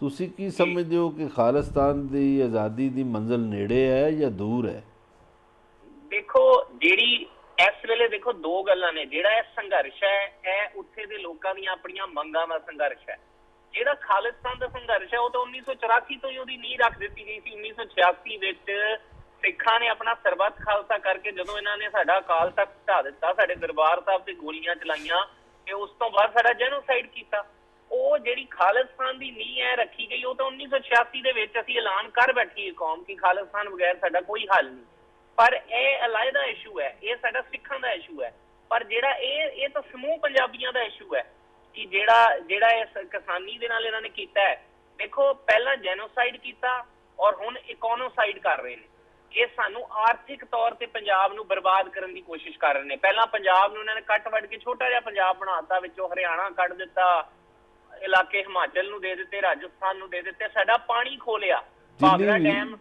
ਤੁਸੀਂ ਕੀ ਸਮਝਦੇ ਹੋ ਕਿ ਖਾਲਿਸਤਾਨ ਦੀ ਆਜ਼ਾਦੀ ਦੀ ਮੰਜ਼ਿਲ ਨੇੜੇ ਹੈ ਜਾਂ ਦੂਰ ਹੈ? ਦੇਖੋ ਜਿਹੜੀ ਇਸ ਵੇਲੇ ਦੇਖੋ 2 ਗੱਲਾਂ ਨੇ। ਜਿਹੜਾ ਇਹ ਸੰਘਰਸ਼ ਹੈ ਇਹ ਉੱਥੇ ਦੇ ਲੋਕਾਂ ਦੀਆਂ ਆਪਣੀਆਂ ਮੰਗਾਂ ਦਾ ਸੰਘਰਸ਼ ਹੈ। ਜਿਹੜਾ ਖਾਲਿਸਤਾਨ ਦਾ ਸੰਘਰਸ਼ ਹੈ ਉਹ ਤਾਂ 1984 ਤੋਂ ਹੀ ਉਹਦੀ ਨੀਂਹ ਰੱਖ ਦਿੱਤੀ ਗਈ ਸੀ। 1986 ਵਿੱਚ ਸਿੱਖਾਂ ਨੇ ਆਪਣਾ ਸਰਬੱਤ ਖਾਲਸਾ ਕਰਕੇ ਜਦੋਂ ਇਹਨਾਂ ਨੇ ਸਾਡਾ ਅਕਾਲ ਤਖਤ ਢਾ ਦਿੱਤਾ, ਸਾਡੇ ਦਰਬਾਰ ਸਾਹਿਬ ਤੇ ਗੋਲੀਆਂ ਚਲਾਈਆਂ ਤੇ ਉਸ ਤੋਂ ਬਾਅਦ ਸਾਡਾ ਜੈਨੋਸਾਈਡ ਕੀਤਾ। ਉਹ ਜਿਹੜੀ ਖਾਲਿਸਤਾਨ ਦੀ ਨੀਂਹ ਹੈ ਰੱਖੀ ਗਈ, ਉਹ ਤਾਂ 1986 ਦੇ ਵਿੱਚ ਅਸੀਂ ਐਲਾਨ ਕਰ ਬੈਠੀ ਕੌਮ ਕਿ ਖਾਲਿਸਤਾਨ ਬਗੈਰ ਸਾਡਾ ਕੋਈ ਹੱਲ ਨਹੀਂ। ਪਰ ਇਹ ਅਲਾਇਦਾ ਇਸ਼ੂ ਹੈ, ਇਹ ਸਾਡਾ ਸਿੱਖਾਂ ਦਾ ਇਸ਼ੂ ਹੈ। ਪਰ ਜਿਹੜਾ ਇਹ ਤਾਂ ਸਮੂਹ ਪੰਜਾਬੀਆਂ ਦਾ ਇਸ਼ੂ ਹੈ ਕਿ ਜਿਹੜਾ ਇਸ ਕਿਸਾਨੀ ਦੇ ਨਾਲ ਇਹਨਾਂ ਨੇ ਕੀਤਾ ਹੈ। ਦੇਖੋ ਪਹਿਲਾਂ ਜੈਨੋਸਾਈਡ ਕੀਤਾ ਔਰ ਹੁਣ ਇਕੋਨੋਸਾਈਡ ਕਰ ਰਹੇ ਨੇ। ਇਹ ਸਾਨੂੰ ਆਰਥਿਕ ਤੌਰ ਤੇ ਪੰਜਾਬ ਨੂੰ ਬਰਬਾਦ ਕਰਨ ਦੀ ਕੋਸ਼ਿਸ਼ ਕਰ ਰਹੇ ਨੇ। ਪਹਿਲਾਂ ਪੰਜਾਬ ਨੂੰ ਇਹਨਾਂ ਨੇ ਕੱਟ ਵੱਢ ਕੇ ਛੋਟਾ ਜਿਹਾ ਪੰਜਾਬ ਬਣਾਤਾ, ਵਿੱਚੋਂ ਹਰਿਆਣਾ ਕੱਢ ਦਿੱਤਾ, ਇਲਾਕੇ ਹਿਮਾਚਲ ਨੂੰ ਦੇ ਦਿੱਤੇ, ਰਾਜਸਥਾਨ ਨੂੰ ਦੇ ਦਿੱਤੇ, ਸਾਡਾ ਪਾਣੀ ਖੋਹ ਲਿਆ, ਭਾਖੜਾ ਡੈਮ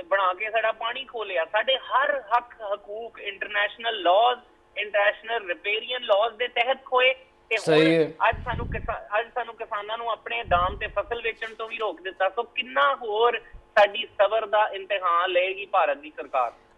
ਬਣਾ ਕੇ ਸਾਡਾ ਪਾਣੀ ਖੋਹ ਲਿਆ, ਸਾਡੇ ਹਰ ਹਕੂਕ international laws, international riparian laws ਦੇ ਤਹਿਤ ਖੋਏ। ਤੇ ਅੱਜ ਸਾਨੂੰ ਕਿਸਾਨਾਂ ਨੂੰ ਆਪਣੇ ਦਾਮ ਤੇ ਫਸਲ ਵੇਚਣ ਤੋਂ ਵੀ ਰੋਕ ਦਿੱਤਾ। ਸੋ ਕਿੰਨਾ ਹੋਰ ਸਾਡੀ ਸਬਰ ਦਾ ਇਮਤਿਹਾਨ ਲਏਗੀ ਭਾਰਤ ਦੀ ਸਰਕਾਰ।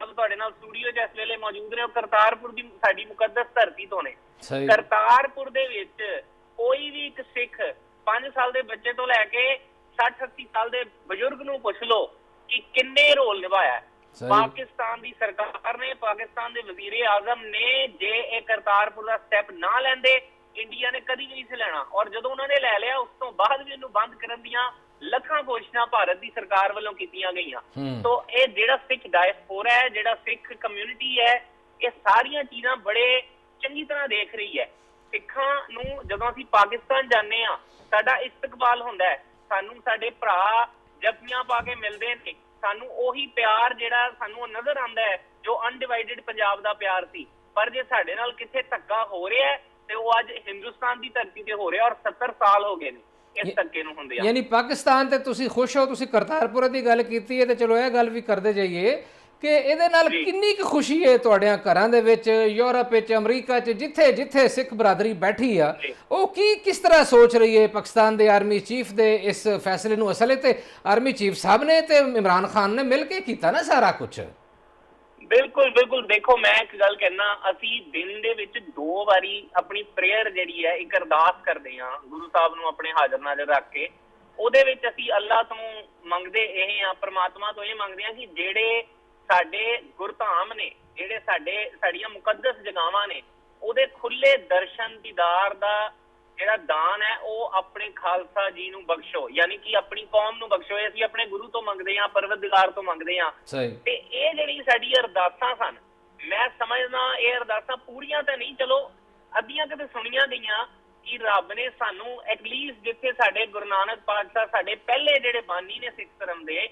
ਤੁਹਾਡੇ ਨਾਲ ਸਟੂਡੀਓ 'ਚ ਇਸ ਵੇਲੇ ਮੌਜੂਦ ਨੇ, ਉਹ ਕਰਤਾਰਪੁਰ ਦੀ ਸਾਡੀ ਮੁਕੱਦਸ ਧਰਤੀ ਤੋਂ ਨੇ। ਕਰਤਾਰਪੁਰ ਦੇ ਵਿੱਚ ਕੋਈ ਵੀ ਇੱਕ ਸਿੱਖ 5 ਸਾਲ ਦੇ ਬੱਚੇ ਤੋਂ ਲੈ ਕੇ 60-80 ਸਾਲ ਦੇ ਬਜ਼ੁਰਗ ਨੂੰ ਪੁੱਛ ਲਓ ਕਿ ਕਿੰਨੇ ਰੋਲ ਨਿਭਾਇਆ ਪਾਕਿਸਤਾਨ ਦੀ ਸਰਕਾਰ ਨੇ, ਪਾਕਿਸਤਾਨ ਦੇ ਵਜ਼ੀਰ ਆਜ਼ਮ ਨੇ। ਜੇ ਇਹ ਕਰਤਾਰਪੁਰ ਦਾ ਸਟੈਪ ਨਾ ਲੈਂਦੇ ਇੰਡੀਆ ਨੇ ਕਦੀ ਵੀ ਨਹੀਂ ਸੀ ਲੈਣਾ, ਔਰ ਜਦੋਂ ਉਹਨਾਂ ਨੇ ਲੈ ਲਿਆ ਉਸ ਤੋਂ ਬਾਅਦ ਵੀ ਇਹਨੂੰ ਬੰਦ ਕਰਨ ਦੀਆਂ ਲੱਖਾਂ ਕੋਸ਼ਿਸ਼ਾਂ ਭਾਰਤ ਦੀ ਸਰਕਾਰ ਵੱਲੋਂ ਕੀਤੀਆਂ ਗਈਆਂ। ਹੂੰ। ਸੋ ਇਹ ਜਿਹੜਾ ਸਿੱਖ ਡਾਇਸਪੋਰਾ ਹੈ, ਜਿਹੜਾ ਸਿੱਖ ਕਮਿਊਨਿਟੀ ਹੈ, ਇਹ ਸਾਰੀਆਂ ਚੀਜ਼ਾਂ ਬੜੇ ਚੰਗੀ ਤਰ੍ਹਾਂ ਦੇਖ ਰਹੀ ਹੈ। ਸਿੱਖਾਂ ਨੂੰ ਜਦੋਂ ਅਸੀਂ ਪਾਕਿਸਤਾਨ ਜਾਂਦੇ ਆ, ਸਾਡਾ ਇਸਤਕਬਾਲ ਹੁੰਦਾ ਹੈ, ਸਾਨੂੰ ਸਾਡੇ ਭਰਾ ਜੱਫੀਆਂ ਪਾ ਕੇ ਮਿਲਦੇ ਨੇ, ਸਾਨੂੰ ਉਹੀ ਪਿਆਰ ਜਿਹੜਾ ਸਾਨੂੰ ਨਜ਼ਰ ਆਉਂਦਾ ਹੈ ਜੋ ਅਨਡਿਵਾਈਡਡ ਪੰਜਾਬ ਦਾ ਪਿਆਰ ਸੀ। ਪਰ ਜੇ ਸਾਡੇ ਨਾਲ ਕਿੱਥੇ ਧੱਕਾ ਹੋ ਰਿਹਾ ਹੈ ਤੇ ਉਹ ਅੱਜ ਹਿੰਦੁਸਤਾਨ ਦੀ ਧਰਤੀ ਤੇ ਹੋ ਰਿਹਾ, ਔਰ 70 ਸਾਲ ਹੋ ਗਏ ਨੇ ਇਸ ਧੱਕੇ ਨੂੰ ਹੁੰਦੇ ਆ। ਯਾਨੀ ਪਾਕਿਸਤਾਨ ਤੇ ਤੁਸੀਂ ਖੁਸ਼ ਹੋ, ਤੁਸੀਂ ਕਰਤਾਰਪੁਰ ਦੀ ਗੱਲ ਕੀਤੀ ਹੈ ਤੇ ਚਲੋ ਇਹ ਗੱਲ ਵੀ ਕਰਦੇ ਜਾਈਏ ਕਿ ਇਹਦੇ ਨਾਲ ਕਿੰਨੀ ਕੁ ਖੁਸ਼ੀ ਹੈ ਤੁਹਾਡਿਆਂ ਘਰਾਂ ਦੇ ਵਿੱਚ, ਯੂਰਪ ਵਿੱਚ, ਅਮਰੀਕਾ 'ਚ, ਜਿੱਥੇ ਜਿੱਥੇ ਸਿੱਖ ਬਰਾਦਰੀ ਬੈਠੀ ਆ, ਉਹ ਕਿਸ ਤਰ੍ਹਾਂ ਸੋਚ ਰਹੀ ਹੈ ਪਾਕਿਸਤਾਨ ਦੇ ਆਰਮੀ ਚੀਫ ਦੇ ਇਸ ਫੈਸਲੇ ਨੂੰ? ਅਸਲ ਤੇ ਆਰਮੀ ਚੀਫ ਸਾਹਿਬ ਨੇ ਤੇ ਇਮਰਾਨ ਖਾਨ ਨੇ ਮਿਲ ਕੇ ਕੀਤਾ ਨਾ ਸਾਰਾ ਕੁਝ। ਬਿਲਕੁਲ ਬਿਲਕੁਲ। ਦੇਖੋ, ਮੈਂ ਇੱਕ ਗੱਲ ਕਹਿਣਾ, ਅਸੀਂ ਦਿਨ ਦੇ ਵਿੱਚ 2 ਵਾਰੀ ਆਪਣੀ ਪ੍ਰੇਅਰ ਜਿਹੜੀ ਹੈ, ਇੱਕ ਅਰਦਾਸ ਕਰਦੇ ਹਾਂ ਗੁਰੂ ਸਾਹਿਬ ਨੂੰ ਆਪਣੇ ਹਾਜ਼ਰ ਨਾਜ਼ਰ ਰੱਖ ਕੇ। ਉਹਦੇ ਵਿੱਚ ਅਸੀਂ ਅੱਲਾਹ ਤੋਂ ਮੰਗਦੇ ਇਹ ਆ, ਪ੍ਰਮਾਤਮਾ ਤੋਂ ਇਹ ਮੰਗਦੇ ਹਾਂ ਕਿ ਜਿਹੜੇ ਸਾਡੇ ਗੁਰਧਾਮ ਨੇ, ਜਿਹੜੇ ਸਾਡੀਆਂ ਮੁਕੱਦਸ ਜਗਾਵਾਂ ਨੇ, ਉਹਦੇ ਖੁੱਲੇ ਦਰਸ਼ਨ ਦੀਦਾਰ ਦਾ ਜਿਹੜਾ ਦਾਨ ਹੈ ਉਹ ਆਪਣੇ ਖਾਲਸਾ ਜੀ ਨੂੰ ਬਖਸ਼ੋ, ਯਾਨੀ ਕਿ ਆਪਣੀ ਕੌਮ ਨੂੰ ਬਖਸ਼ੋ। ਅਸੀਂ ਆਪਣੇ ਗੁਰੂ ਤੋਂ ਮੰਗਦੇ ਹਾਂ, ਪਰਵਰਦਿਗਾਰ ਤੋਂ ਮੰਗਦੇ ਹਾਂ। ਤੇ ਇਹ ਜਿਹੜੀ ਸਾਡੀ ਅਰਦਾਸਾਂ ਸਨ, ਮੈਂ ਸਮਝਦਾ ਇਹ ਅਰਦਾਸਾਂ ਪੂਰੀਆਂ ਤਾਂ ਨਹੀਂ, ਚਲੋ ਅੱਧੀਆਂ ਕਿਤੇ ਸੁਣੀਆਂ ਗਈਆਂ ਕਿ ਰੱਬ ਨੇ ਸਾਨੂੰ ਐਟਲੀਸਟ ਜਿੱਥੇ ਸਾਡੇ ਗੁਰੂ ਨਾਨਕ ਪਾਤਸ਼ਾਹ ਸਾਡੇ ਪਹਿਲੇ ਜਿਹੜੇ ਬਾਨੀ ਨੇ ਸਿੱਖ ਧਰਮ ਦੇ,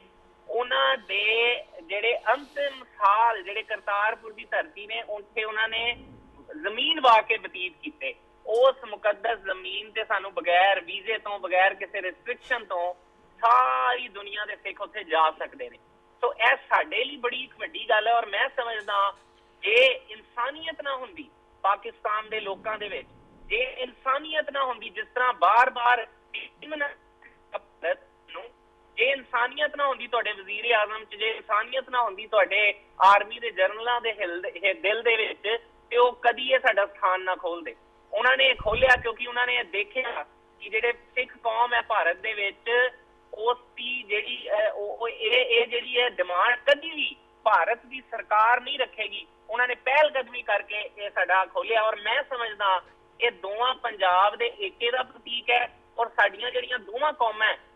ਉਹਨਾਂ ਦੇ ਜਿਹੜੇ ਅੰਤਿਮ ਸਾਲ ਜਿਹੜੇ ਕਰਤਾਰਪੁਰ ਦੀ ਧਰਤੀ ਨੇ, ਉੱਥੇ ਉਹਨਾਂ ਨੇ ਜ਼ਮੀਨ ਵਾ ਕੇ ਬਤੀਤ ਕੀਤੇ। ਉਸ ਮੁਕੱਦਸ ਜ਼ਮੀਨ ਤੇ ਸਾਨੂੰ ਬਗੈਰ ਵੀਜ਼ੇ ਤੋਂ, ਬਗੈਰ ਕਿਸੇ ਰਿਸਟ੍ਰਿਕਸ਼ਨ ਤੋਂ ਸਾਰੀ ਦੁਨੀਆ ਦੇ ਸਿੱਖ ਉੱਥੇ ਜਾ ਸਕਦੇ ਨੇ। ਸੋ ਇਹ ਸਾਡੇ ਲਈ ਬੜੀ ਇੱਕ ਵੱਡੀ ਗੱਲ ਹੈ। ਔਰ ਮੈਂ ਸਮਝਦਾ ਜੇ ਇਨਸਾਨੀਅਤ ਨਾ ਹੁੰਦੀ ਪਾਕਿਸਤਾਨ ਦੇ ਲੋਕਾਂ ਦੇ ਵਿੱਚ, ਜੇ ਇਨਸਾਨੀਅਤ ਨਾ ਹੁੰਦੀ, ਜਿਸ ਤਰ੍ਹਾਂ ਬਾਰ-ਬਾਰ ਜੇ ਇਨਸਾਨੀਅਤ ਨਾ ਹੁੰਦੀ ਤੁਹਾਡੇ ਵਜ਼ੀਰ ਆਜ਼ਮ 'ਚ, ਜੇ ਇਨਸਾਨੀਅਤ ਨਾ ਹੁੰਦੀ ਤੁਹਾਡੇ ਆਰਮੀ ਦੇ ਜਨਰਲਾਂ ਦੇ ਦਿਲ ਦੇ ਵਿੱਚ, ਤੇ ਉਹ ਕਦੀ ਇਹ ਸਾਡਾ ਸਥਾਨ ਨਾ ਖੋਲਦੇ। ਉਹਨਾਂ ਨੇ ਖੋਲਿਆ ਕਿਉਂਕਿ ਉਹਨਾਂ ਨੇ ਦੇਖਿਆ ਕਿ ਜਿਹੜੇ ਸਿੱਖ ਕੌਮ ਹੈ ਭਾਰਤ ਦੇ ਵਿੱਚ, ਉਸ ਦੀ ਜਿਹੜੀ ਇਹ ਜਿਹੜੀ ਹੈ ਡਿਮਾਂਡ ਕਦੀ ਵੀ ਭਾਰਤ ਦੀ ਸਰਕਾਰ ਨਹੀਂ ਰੱਖੇਗੀ। ਉਹਨਾਂ ਨੇ ਪਹਿਲ ਕਦਮੀ ਕਰਕੇ ਇਹ ਸਾਡਾ ਖੋਲਿਆ। ਔਰ ਮੈਂ ਸਮਝਦਾ ਇਹ ਦੋਵਾਂ ਪੰਜਾਬ ਦੇ ਏਕੇ ਦਾ ਪ੍ਰਤੀਕ ਹੈ, ਔਰ ਸਾਡੀਆਂ ਜਿਹੜੀਆਂ ਦੋਵਾਂ ਕੌਮਾਂ